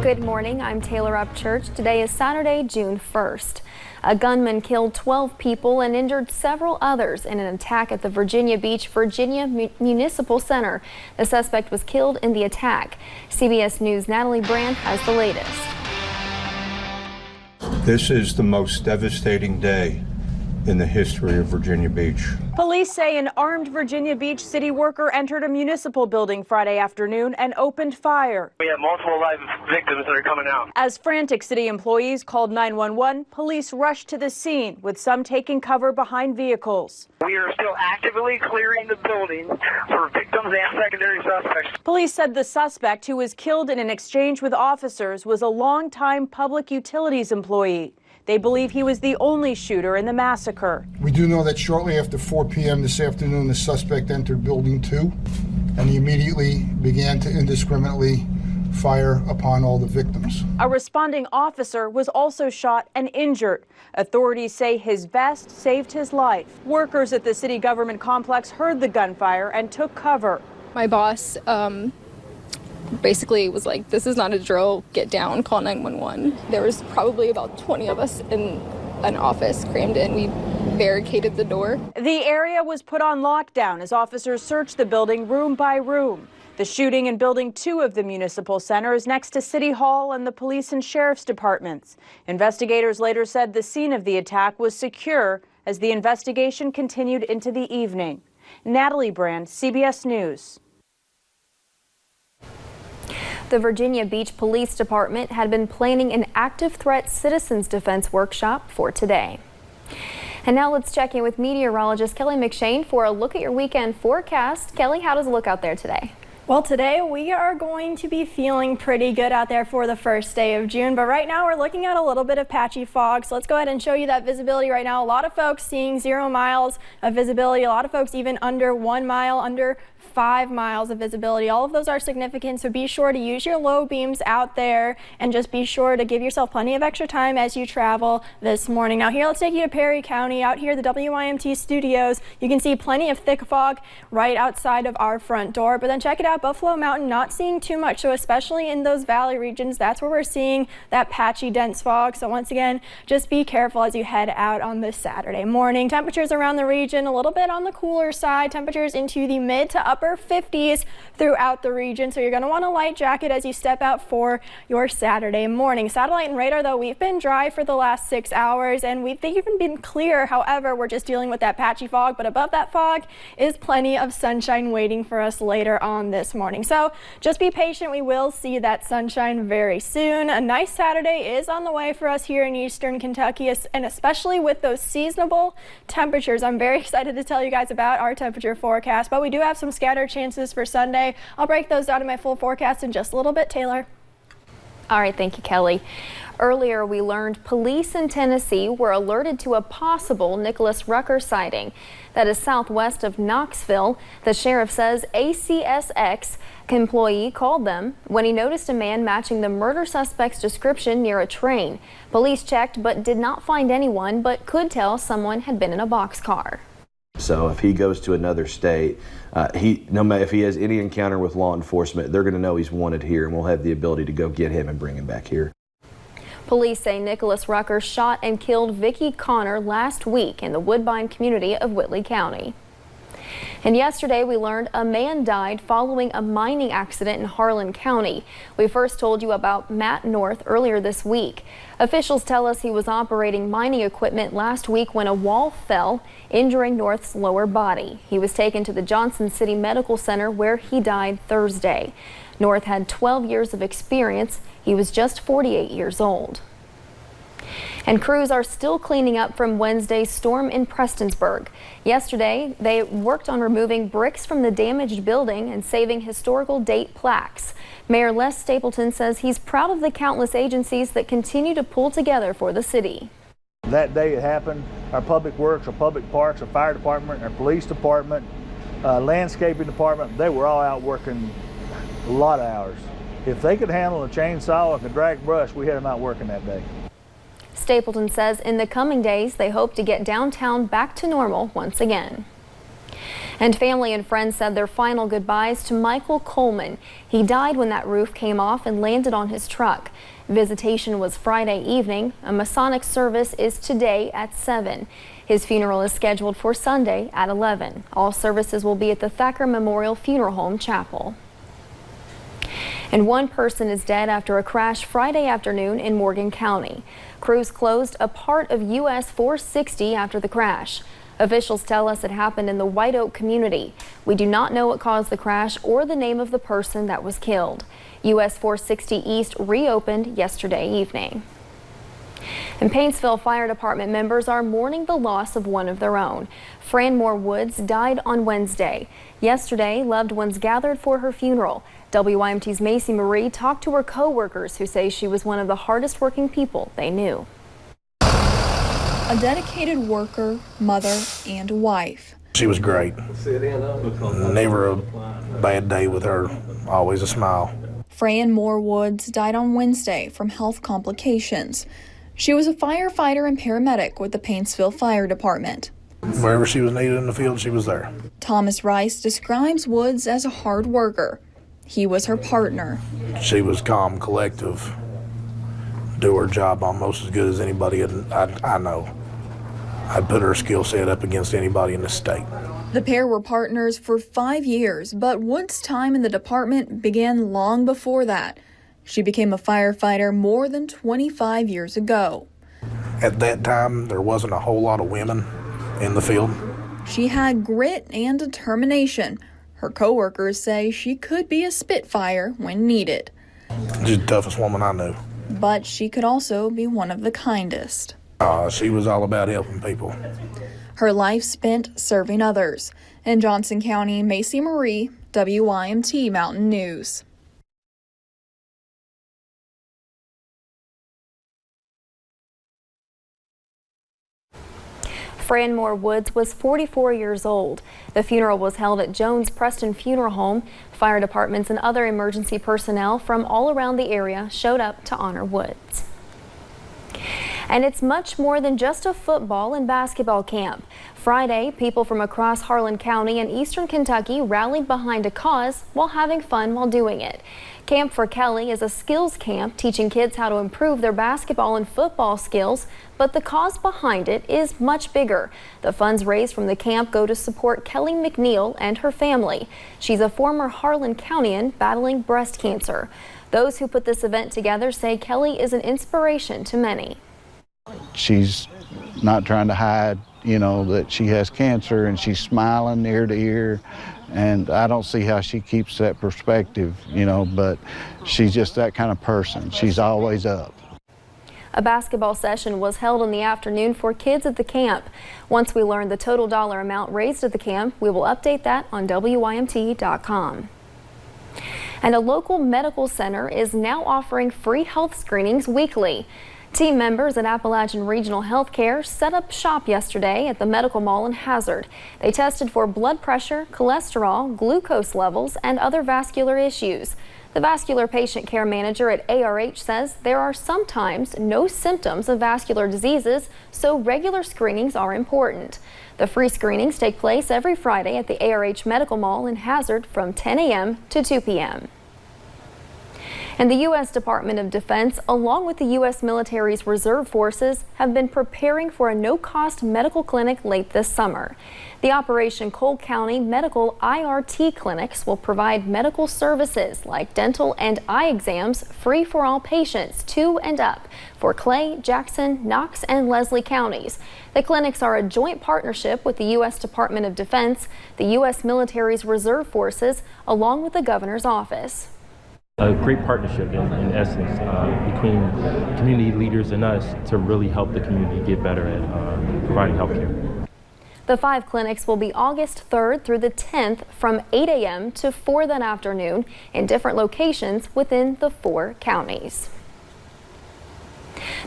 Good morning, I'm Taylor Upchurch. Today is Saturday, June 1st. A gunman killed 12 people and injured several others in an attack at the Virginia Beach, Virginia Municipal Center. The suspect was killed in the attack. CBS News' Natalie Brand has the latest. This is the most devastating day in the history of Virginia Beach. Police say an armed Virginia Beach city worker entered a municipal building Friday afternoon and opened fire. We have multiple live victims that are coming out. As frantic city employees called 911, police rushed to the scene, with some taking cover behind vehicles. We are still actively clearing the building for victims and secondary suspects. Police said the suspect, who was killed in an exchange with officers, was a longtime public utilities employee. They believe he was the only shooter in the massacre. We do know that shortly after 4 p.m. this afternoon, the suspect entered Building 2, and he immediately began to indiscriminately fire upon all the victims. A responding officer was also shot and injured. Authorities say his vest saved his life. Workers at the city government complex heard the gunfire and took cover. My boss basically was like, "This is not a drill, get down, call 911. There was probably about 20 of us in an office crammed in. We barricaded the door. The area was put on lockdown as officers searched the building room by room. The shooting in Building 2 of the Municipal Center is next to City Hall and the police and sheriff's departments. Investigators later said the scene of the attack was secure as the investigation continued into the evening. Natalie Brand, CBS News. The Virginia Beach Police Department had been planning an active threat citizens defense workshop for today. And now let's check in with meteorologist Kelly McShane for a look at your weekend forecast. Kelly, how does it look out there today? Well, today we are going to be feeling pretty good out there for the first day of June, but right now we're looking at a little bit of patchy fog. So let's go ahead and show you that visibility right now. A lot of folks seeing 0 miles of visibility, a lot of folks even under 1 mile, under 5 miles of visibility. All of those are significant, so be sure to use your low beams out there and just be sure to give yourself plenty of extra time as you travel this morning. Now here, let's take you to Perry County. Out here, the WYMT studios, you can see plenty of thick fog right outside of our front door, but then check it out, Buffalo Mountain, not seeing too much, so especially in those valley regions, that's where we're seeing that patchy dense fog. So once again, just be careful as you head out on this Saturday morning. Temperatures around the region a little bit on the cooler side, temperatures into the mid to upper 50s throughout the region, so you're going to want a light jacket as you step out for your Saturday morning. Satellite and radar, though, we've been dry for the last 6 hours and we've even been clear. However, we're just dealing with that patchy fog, but above that fog is plenty of sunshine waiting for us later on this morning. So just be patient. We will see that sunshine very soon. A nice Saturday is on the way for us here in eastern Kentucky, and especially with those seasonable temperatures. I'm very excited to tell you guys about our temperature forecast, but we do have some scattered chances for Sunday. I'll break those down in my full forecast in just a little bit. Taylor. All right, thank you, Kelly. Earlier, we learned police in Tennessee were alerted to a possible Nicholas Rucker sighting. That is southwest of Knoxville. The sheriff says a CSX employee called them when he noticed a man matching the murder suspect's description near a train. Police checked but did not find anyone, but could tell someone had been in a boxcar. So if he goes to another state, no matter if he has any encounter with law enforcement, they're going to know he's wanted here, and we'll have the ability to go get him and bring him back here. Police say Nicholas Rucker shot and killed Vicki Connor last week in the Woodbine community of Whitley County. And yesterday we learned a man died following a mining accident in Harlan County. We first told you about Matt North earlier this week. Officials tell us he was operating mining equipment last week when a wall fell, injuring North's lower body. He was taken to the Johnson City Medical Center where he died Thursday. North had 12 years of experience. He was just 48 years old. And crews are still cleaning up from Wednesday's storm in Prestonsburg. Yesterday, they worked on removing bricks from the damaged building and saving historical date plaques. Mayor Les Stapleton says he's proud of the countless agencies that continue to pull together for the city. That day it happened, our public works, our public parks, our fire department, our police department, landscaping department, they were all out working a lot of hours. If they could handle a chainsaw and could drag brush, we had them out working that day. Stapleton says in the coming days they hope to get downtown back to normal once again. And family and friends said their final goodbyes to Michael Coleman. He died when that roof came off and landed on his truck. Visitation was Friday evening. A Masonic service is today at 7. His funeral is scheduled for Sunday at 11. All services will be at the Thacker Memorial Funeral Home Chapel. And one person is dead after a crash Friday afternoon in Morgan County. Crews closed a part of US 460 after the crash. Officials tell us it happened in the White Oak community. We do not know what caused the crash or the name of the person that was killed. US 460 East reopened yesterday evening. And Paintsville Fire Department members are mourning the loss of one of their own. Franmore Woods died on Wednesday. Yesterday, loved ones gathered for her funeral. WYMT's Macy Marie talked to her co-workers who say she was one of the hardest working people they knew. A dedicated worker, mother, and wife. She was great. Never a bad day with her. Always a smile. Franmore Woods died on Wednesday from health complications. She was a firefighter and paramedic with the Paintsville Fire Department. Wherever she was needed in the field, she was there. Thomas Rice describes Woods as a hard worker. He was her partner. She was calm, collective, do her job almost as good as anybody I know. I'd put her skill set up against anybody in the state. The pair were partners for 5 years, but Woods' time in the department began long before that. She became a firefighter more than 25 years ago. At that time, there wasn't a whole lot of women in the field. She had grit and determination. Her co-workers say she could be a spitfire when needed. She's the toughest woman I knew. But she could also be one of the kindest. She was all about helping people. Her life spent serving others. In Johnson County, Macy Marie, WYMT Mountain News. Franmore Woods was 44 years old. The funeral was held at Jones Preston Funeral Home. Fire departments and other emergency personnel from all around the area showed up to honor Woods. And it's much more than just a football and basketball camp. Friday, people from across Harlan County and eastern Kentucky rallied behind a cause while having fun while doing it. Camp for Kelly is a skills camp teaching kids how to improve their basketball and football skills, but the cause behind it is much bigger. The funds raised from the camp go to support Kelly McNeil and her family. She's a former Harlan Countyan battling breast cancer. Those who put this event together say Kelly is an inspiration to many. She's not trying to hide, that she has cancer, and she's smiling ear to ear. And I don't see how she keeps that perspective, but she's just that kind of person. She's always up. A basketball session was held in the afternoon for kids at the camp. Once we learn the total dollar amount raised at the camp, we will update that on WYMT.com. And a local medical center is now offering free health screenings weekly. Team members at Appalachian Regional Healthcare set up shop yesterday at the Medical Mall in Hazard. They tested for blood pressure, cholesterol, glucose levels, and other vascular issues. The vascular patient care manager at ARH says there are sometimes no symptoms of vascular diseases, so regular screenings are important. The free screenings take place every Friday at the ARH Medical Mall in Hazard from 10 a.m. to 2 p.m. And the U.S. Department of Defense, along with the U.S. military's reserve forces, have been preparing for a no-cost medical clinic late this summer. The Operation Cole County Medical IRT clinics will provide medical services like dental and eye exams free for all patients 2 and up for Clay, Jackson, Knox, and Leslie counties. The clinics are a joint partnership with the U.S. Department of Defense, the U.S. military's reserve forces, along with the governor's office. A great partnership in essence between community leaders and us to really help the community get better at providing health care. The 5 clinics will be August 3rd through the 10th from 8 a.m. to 4 that afternoon in different locations within the 4 counties.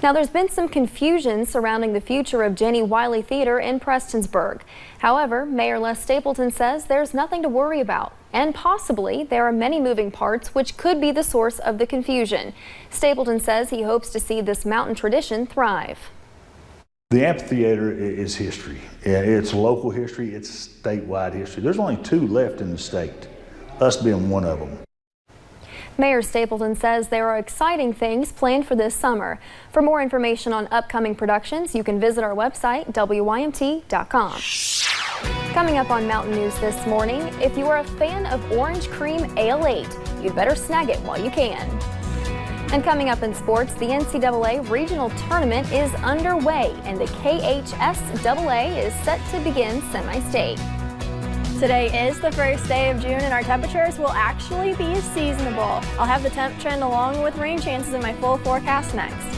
Now, there's been some confusion surrounding the future of Jenny Wiley Theater in Prestonsburg. However, Mayor Les Stapleton says there's nothing to worry about, and possibly there are many moving parts which could be the source of the confusion. Stapleton says he hopes to see this mountain tradition thrive. The amphitheater is history. It's local history, it's statewide history. There's only 2 left in the state, us being one of them. Mayor Stapleton says there are exciting things planned for this summer. For more information on upcoming productions, you can visit our website, WYMT.com. Coming up on Mountain News this morning, if you are a fan of Orange Cream Ale 8, you'd better snag it while you can. And coming up in sports, the NCAA Regional Tournament is underway and the KHSAA is set to begin semi-state. Today is the first day of June and our temperatures will actually be seasonable. I'll have the temp trend along with rain chances in my full forecast next.